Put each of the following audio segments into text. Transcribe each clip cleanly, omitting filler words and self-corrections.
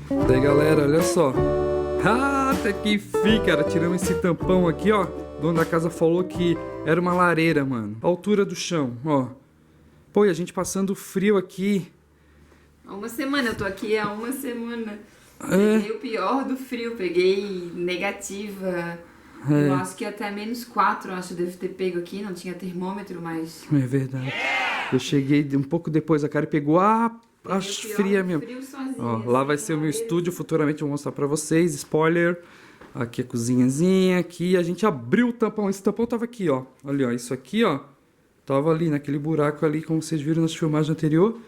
E aí galera, olha só. Até que enfim, cara, tiramos esse tampão aqui, ó. O dono da casa falou que era uma lareira, mano. A altura do chão, ó. Pô, e a gente passando frio aqui. Há uma semana, eu tô aqui há uma semana. Peguei o pior do frio, peguei negativa. Eu acho que até -4, acho que devo ter pego aqui, não tinha termômetro, mas... É verdade. Eu cheguei um pouco depois, a cara pegou acho fria mesmo. Ó, lá vai ser o meu estúdio, futuramente eu vou mostrar pra vocês, spoiler. Aqui a cozinhazinha, aqui a gente abriu o tampão, esse tampão tava aqui, ó. Olha, ó, isso aqui, ó, tava ali naquele buraco ali, como vocês viram nas filmagens anterior.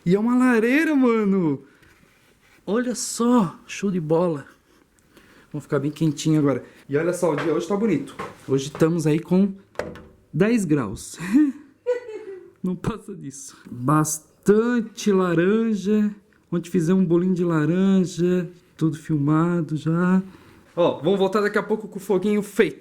E é uma lareira, mano. Olha só, show de bola. Vamos ficar bem quentinho agora. E olha só, o dia hoje tá bonito. Hoje estamos aí com 10 graus. Não passa disso. Bastante laranja. Ontem fizemos um bolinho de laranja. Tudo filmado já. Ó, vamos voltar daqui a pouco com o foguinho feito.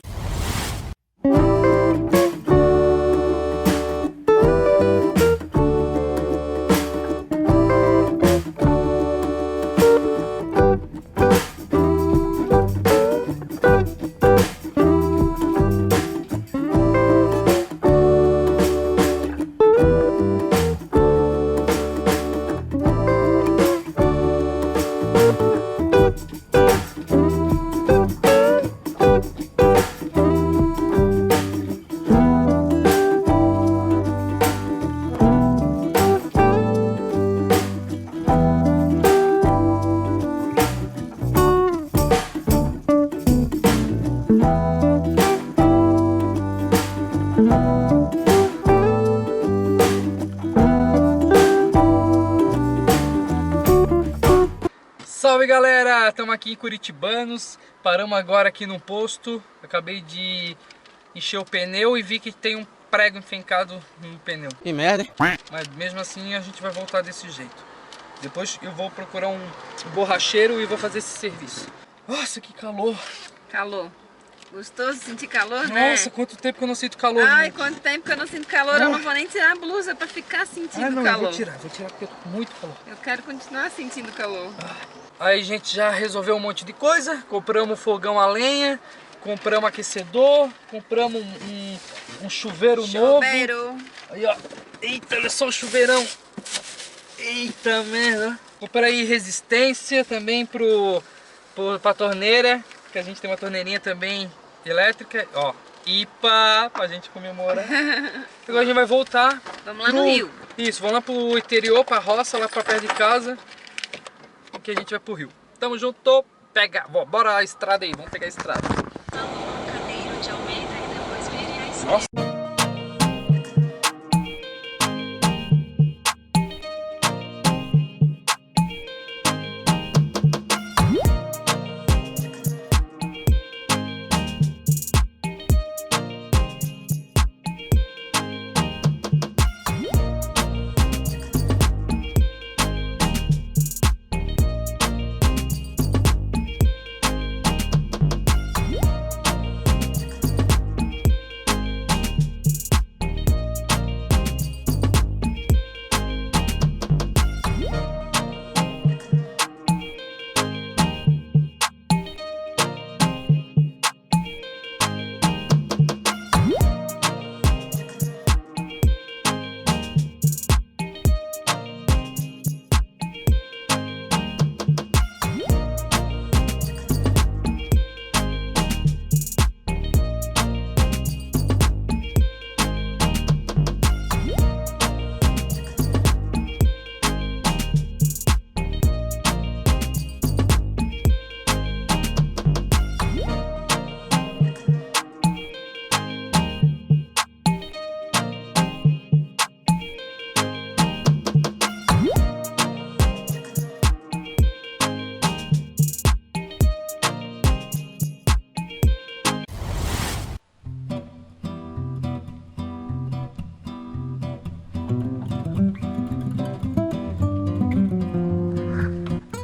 Salve galera, estamos aqui em Curitibanos, paramos agora aqui no posto, acabei de encher o pneu e vi que tem um prego enfincado no pneu. Que merda, hein? Mas mesmo assim a gente vai voltar desse jeito. Depois eu vou procurar um borracheiro e vou fazer esse serviço. Nossa, que calor! Calor. Gostoso sentir calor, né? Nossa, quanto tempo que eu não sinto calor. Ai, gente. quanto tempo que eu não sinto calor, eu não vou nem tirar a blusa pra ficar sentindo Não, calor. eu vou tirar porque eu tô com muito calor. Eu quero continuar sentindo calor. Aí a gente já resolveu um monte de coisa, compramos fogão a lenha, compramos aquecedor, compramos um chuveiro novo. Aí ó, eita, olha só o chuveirão. Eita merda. Comprei resistência também pra torneira, que a gente tem uma torneirinha também elétrica, ó. IPA, pra gente comemorar. Agora a gente vai voltar. Vamos lá no rio. Isso, vamos lá pro interior, pra roça, lá pra perto de casa. Que a gente vai pro rio. Tamo junto, bora a estrada aí, vamos pegar a estrada. Nossa.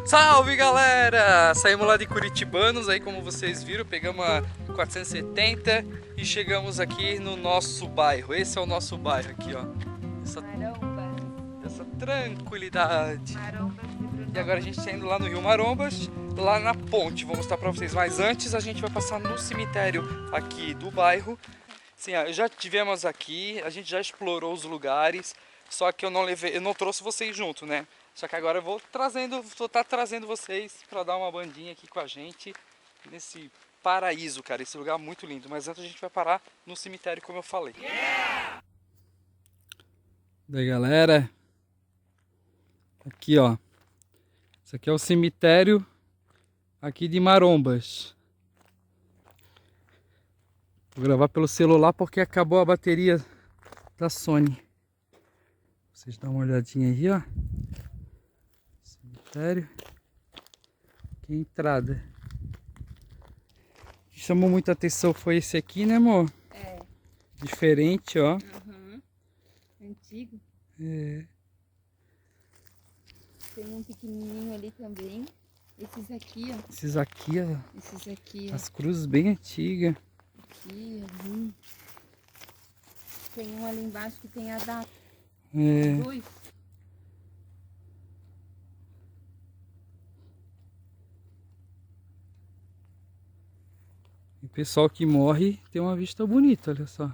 Salve galera! Saímos lá de Curitibanos, aí como vocês viram, pegamos a 470 e chegamos aqui no nosso bairro. Esse é o nosso bairro aqui, ó. Essa tranquilidade. Marombas de E agora a gente está indo lá no Rio Marombas, lá na ponte. Vou mostrar para vocês. Mas antes a gente vai passar no cemitério aqui do bairro. Sim, já tivemos aqui, a gente já explorou os lugares, só que eu não trouxe vocês junto, né? Só que agora eu vou estar trazendo vocês para dar uma bandinha aqui com a gente nesse paraíso, cara. Esse lugar é muito lindo. Mas antes a gente vai parar no cemitério, como eu falei. Yeah! Daí, galera, aqui ó, esse aqui é o cemitério aqui de Marombas. Vou gravar pelo celular porque acabou a bateria da Sony. Vocês dão uma olhadinha aí, ó. Cemitério. Aqui é a entrada. O que chamou muita atenção foi esse aqui, né, amor? É. Diferente, ó. Uhum. Antigo. É. Tem um pequenininho ali também. Esses aqui, ó. Esses aqui, ó. Esses aqui, ó. As cruzes bem antigas. Aqui, ali. Tem um ali embaixo que tem a data. É. Dois. O pessoal que morre tem uma vista bonita, olha só.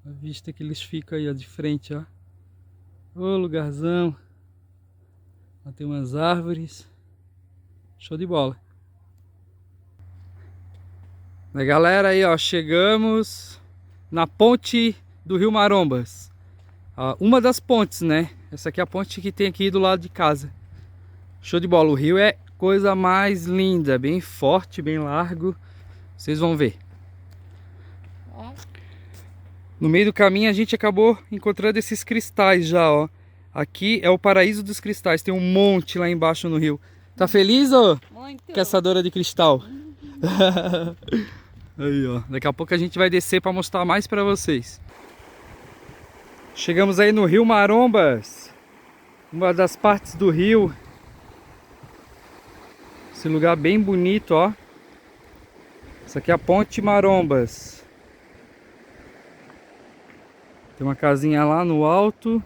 A vista que eles ficam aí, ó, de frente, ó. Ô, lugarzão. Lá tem umas árvores. Show de bola. Mas galera, aí ó, chegamos na ponte do Rio Marombas. Uma das pontes, né? Essa aqui é a ponte que tem aqui do lado de casa. Show de bola. O rio é coisa mais linda, bem forte, bem largo. Vocês vão ver. No meio do caminho a gente acabou encontrando esses cristais já, ó. Aqui é o paraíso dos cristais. Tem um monte lá embaixo no rio. Tá feliz, ó? Muito. Caçadora de cristal. Aí, ó. Daqui a pouco a gente vai descer para mostrar mais para vocês. Chegamos aí no Rio Marombas. Uma das partes do rio. Esse lugar bem bonito, ó. Essa aqui é a Ponte Marombas. Tem uma casinha lá no alto.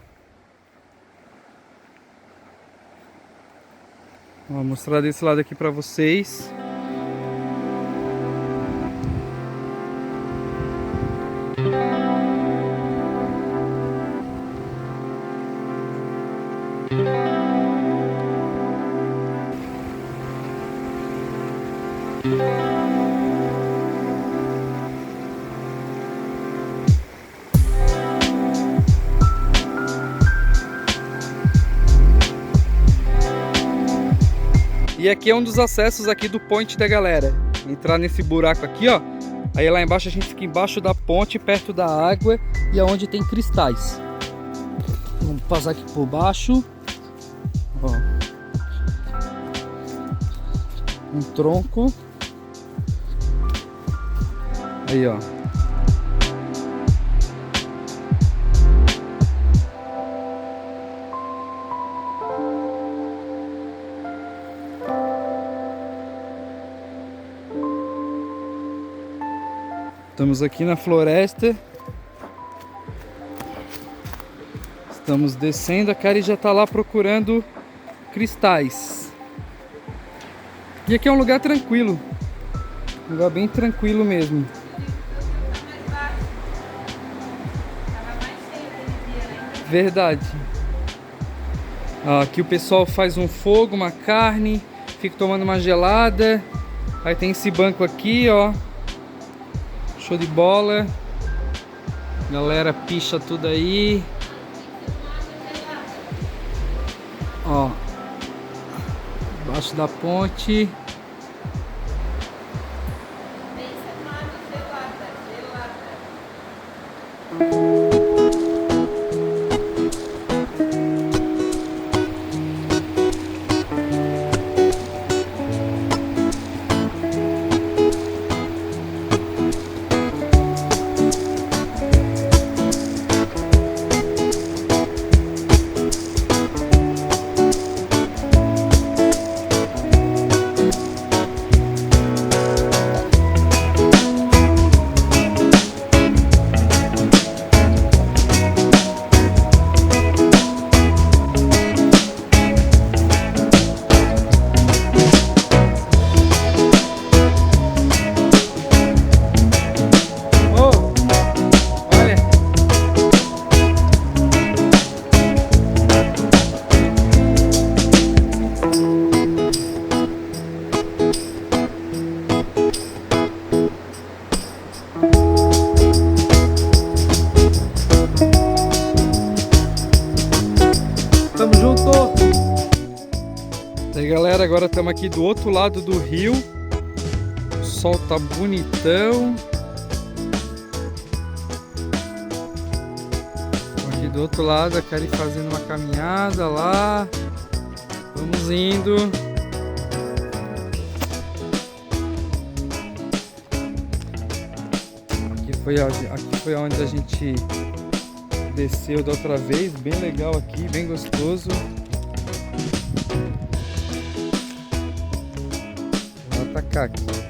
Vou mostrar desse lado aqui para vocês. E aqui é um dos acessos aqui do point da galera. Entrar nesse buraco aqui, ó. Aí lá embaixo a gente fica embaixo da ponte, perto da água e aonde tem cristais. Vamos passar aqui por baixo. Ó. Um tronco. Aí, ó. Estamos aqui na floresta. Estamos descendo, a Kari já está lá procurando cristais. E aqui é um lugar tranquilo. Um lugar bem tranquilo mesmo. Verdade. Aqui o pessoal faz um fogo, uma carne, fica tomando uma gelada. Aí tem esse banco aqui, ó. Show de bola. Galera picha tudo aí. Ó. Embaixo da ponte. E aí, galera, agora estamos aqui do outro lado do rio. O sol tá bonitão. Aqui do outro lado, a Kari fazendo uma caminhada lá. Vamos indo. Aqui foi onde a gente desceu da outra vez. Bem legal aqui, bem gostoso. Vou atacar aqui.